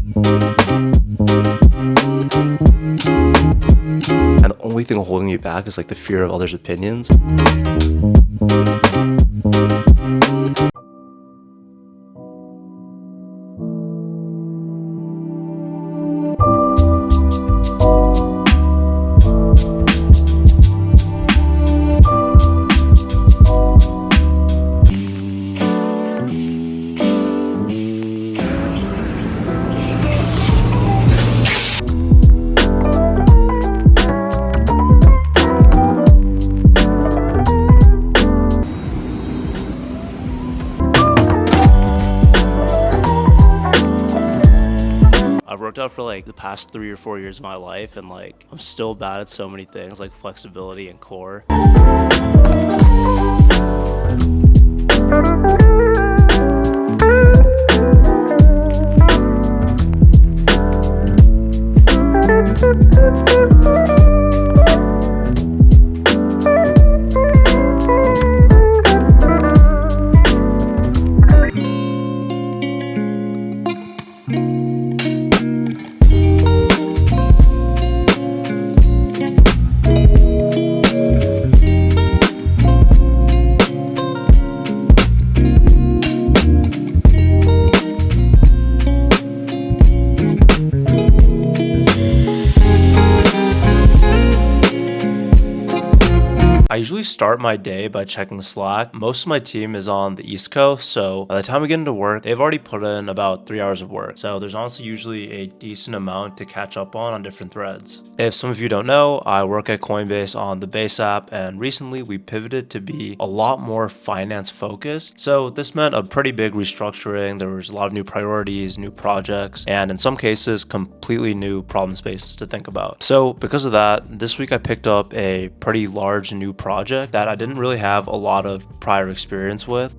And the only thing holding you back is like the fear of others' opinions. I've worked out for like the past 3 or 4 years of my life, and like I'm still bad at so many things like flexibility and core. I usually start my day by checking Slack. Most of my team is on the East Coast, so by the time we get into work, they've already put in about 3 hours of work. So there's honestly usually a decent amount to catch up on different threads. If some of you don't know, I work at Coinbase on the Base app, and recently we pivoted to be a lot more finance focused. So this meant a pretty big restructuring. There was a lot of new priorities, new projects, and in some cases, completely new problem spaces to think about. So because of that, this week I picked up a pretty large new project that I didn't really have a lot of prior experience with.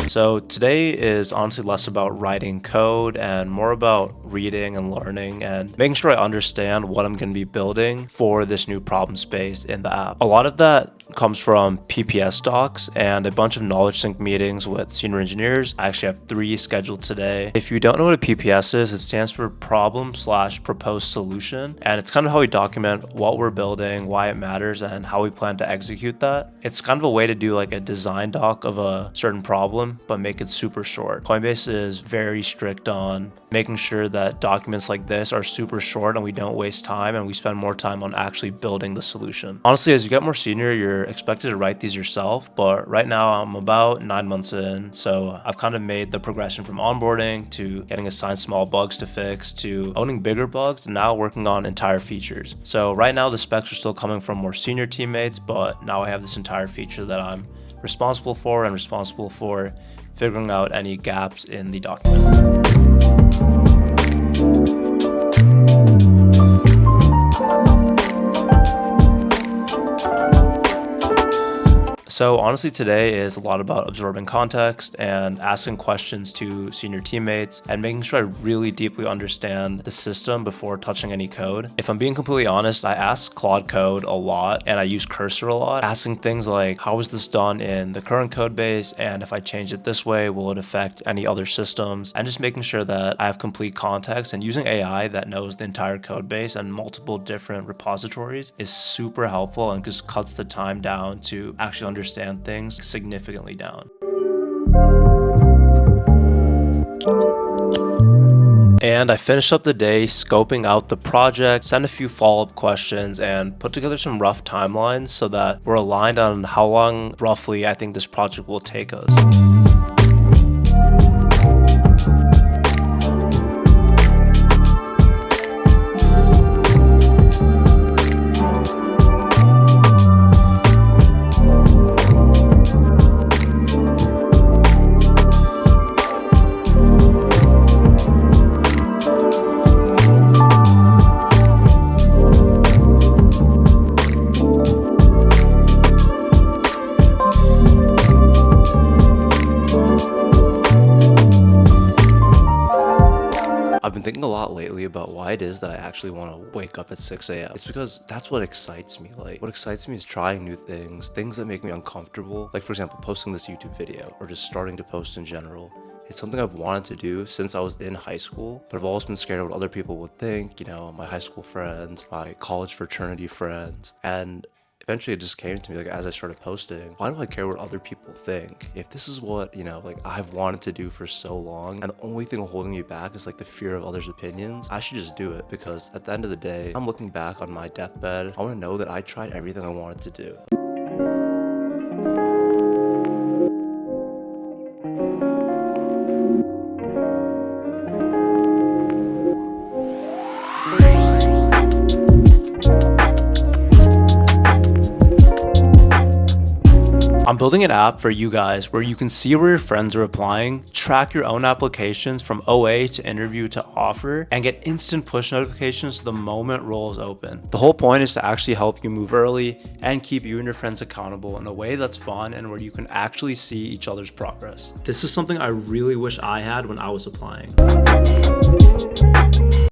So today is honestly less about writing code and more about reading and learning and making sure I understand what I'm going to be building for this new problem space in the app. A lot of that comes from PPS docs and a bunch of knowledge sync meetings with senior engineers. I actually have 3 scheduled today. If you don't know what a PPS is, it stands for problem/proposed solution, and it's kind of how we document what we're building, why it matters, and how we plan to execute that. It's kind of a way to do like a design doc of a certain problem, but make it super short. Coinbase is very strict on making sure that documents like this are super short and we don't waste time and we spend more time on actually building the solution. Honestly, as you get more senior, you're expected to write these yourself, but right now I'm about 9 months in, so I've kind of made the progression from onboarding to getting assigned small bugs to fix to owning bigger bugs and now working on entire features. So right now the specs are still coming from more senior teammates, but now I have this entire feature that I'm responsible for figuring out any gaps in the document. So honestly, today is a lot about absorbing context and asking questions to senior teammates and making sure I really deeply understand the system before touching any code. If I'm being completely honest, I ask Claude Code a lot and I use Cursor a lot, asking things like, how is this done in the current code base? And if I change it this way, will it affect any other systems? And just making sure that I have complete context, and using AI that knows the entire code base and multiple different repositories is super helpful and just cuts the time down to actually understand things significantly down. And I finished up the day scoping out the project, sent a few follow-up questions, and put together some rough timelines so that we're aligned on how long roughly I think this project will take us. I've been thinking a lot lately about why it is that I actually want to wake up at 6 a.m. It's because that's what excites me. Like, what excites me is trying new things, things that make me uncomfortable. Like, for example, posting this YouTube video or just starting to post in general. It's something I've wanted to do since I was in high school, but I've always been scared of what other people would think, my high school friends, my college fraternity friends, and eventually it just came to me, like, as I started posting, why do I care what other people think? If this is what, like, I've wanted to do for so long, and the only thing holding me back is like the fear of others' opinions, I should just do it, because at the end of the day, I'm looking back on my deathbed, I want to know that I tried everything I wanted to do. I'm building an app for you guys where you can see where your friends are applying, track your own applications from OA to interview to offer, and get instant push notifications the moment roles open. The whole point is to actually help you move early and keep you and your friends accountable in a way that's fun and where you can actually see each other's progress. This is something I really wish I had when I was applying.